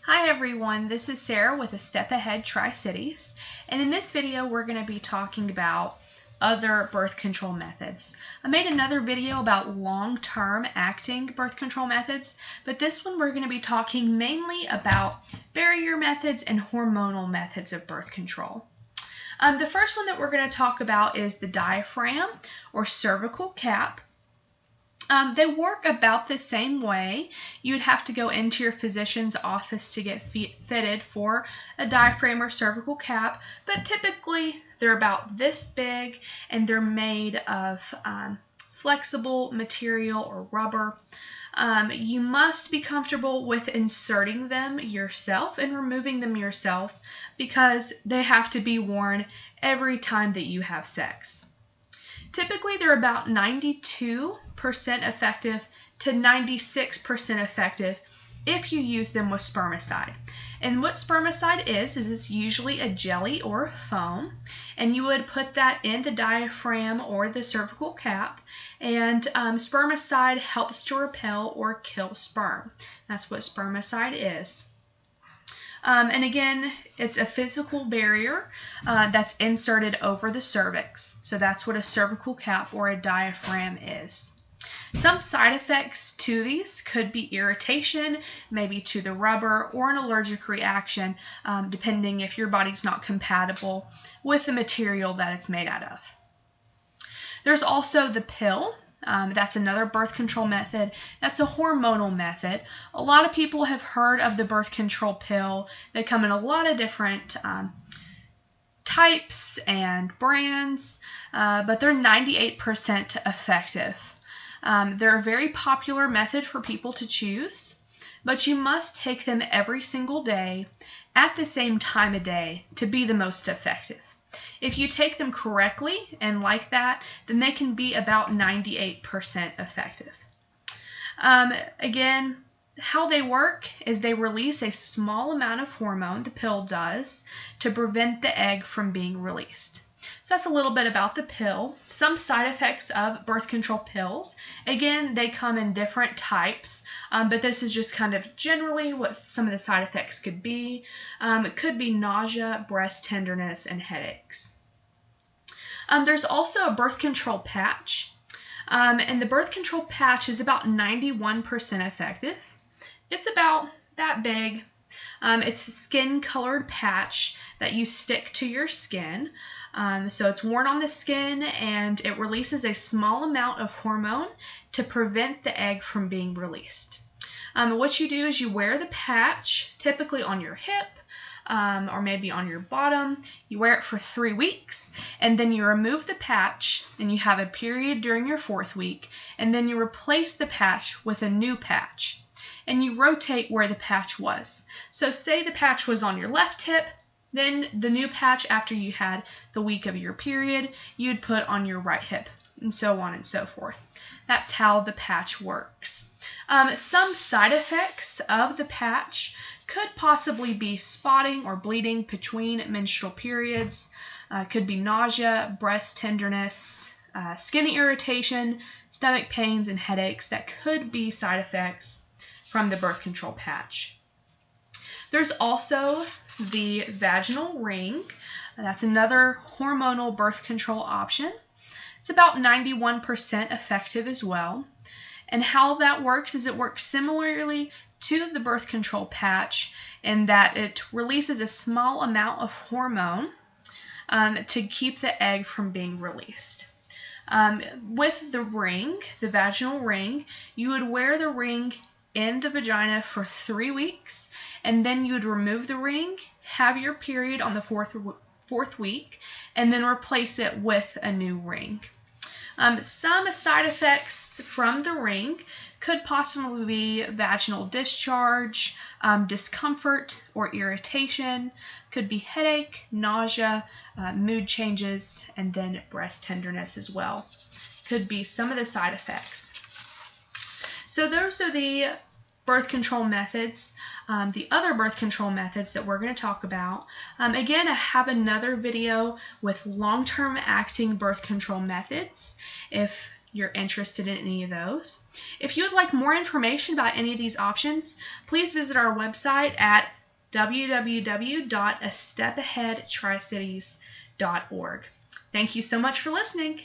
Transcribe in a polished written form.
Hi everyone, this is Sarah with A Step Ahead Tri-Cities, and in this video we're going to be talking about other birth control methods. I made another video about long-term acting birth control methods, but this one we're going to be talking mainly about barrier methods and hormonal methods of birth control. The first one that we're going to talk about is the diaphragm or cervical cap. They work about the same way. You'd have to go into your physician's office to get fitted for a diaphragm or cervical cap, but typically they're about this big and they're made of flexible material or rubber. You must be comfortable with inserting them yourself and removing them yourself because they have to be worn every time that you have sex. Typically, they're about 92% effective to 96% effective if you use them with spermicide. And what spermicide is it's usually a jelly or a foam, and you would put that in the diaphragm or the cervical cap, and spermicide helps to repel or kill sperm. That's what spermicide is. And again, it's a physical barrier that's inserted over the cervix. So that's what a cervical cap or a diaphragm is. Some side effects to these could be irritation, maybe to the rubber, or an allergic reaction, depending if your body's not compatible with the material that it's made out of. There's also the pill. That's another birth control method. That's a hormonal method. A lot of people have heard of the birth control pill. They come in a lot of different types and brands, but they're 98% effective. They're a very popular method for people to choose, but you must take them every single day at the same time of day to be the most effective. If you take them correctly and like that, then they can be about 98% effective. Again, how they work is they release a small amount of hormone, the pill does, to prevent the egg from being released. So that's a little bit about the pill. Some side effects of birth control pills. Again, they come in different types, but this is just kind of generally what some of the side effects could be. It could be nausea, breast tenderness, and headaches. There's also a birth control patch, and the birth control patch is about 91% effective. It's about that big. It's a skin-colored patch that you stick to your skin. So it's worn on the skin, and it releases a small amount of hormone to prevent the egg from being released. What you do is you wear the patch, typically on your hip, or maybe on your bottom. You wear it for 3 weeks, and then you remove the patch, and you have a period during your 4th week, and then you replace the patch with a new patch, and you rotate where the patch was. So say the patch was on your left hip, then the new patch after you had the week of your period, you'd put on your right hip, and so on and so forth. That's how the patch works. Some side effects of the patch could possibly be spotting or bleeding between menstrual periods. Could be nausea, breast tenderness, skin irritation, stomach pains, and headaches that could be side effects from the birth control patch. There's also the vaginal ring. That's another hormonal birth control option. It's about 91% effective as well. And how that works is it works similarly to the birth control patch in that it releases a small amount of hormone to keep the egg from being released. With the ring, the vaginal ring, you would wear the ring in the vagina for 3 weeks, and then you would remove the ring, have your period on the fourth week, and then replace it with a new ring. Some side effects from the ring could possibly be vaginal discharge, discomfort or irritation, could be headache, nausea, mood changes, and then breast tenderness as well. Could be some of the side effects. So those are the birth control methods. The other birth control methods that we're going to talk about. Again, I have another video with long-term acting birth control methods. If you're interested in any of those. If you would like more information about any of these options, please visit our website at www.astepaheadtricities.org. Thank you so much for listening.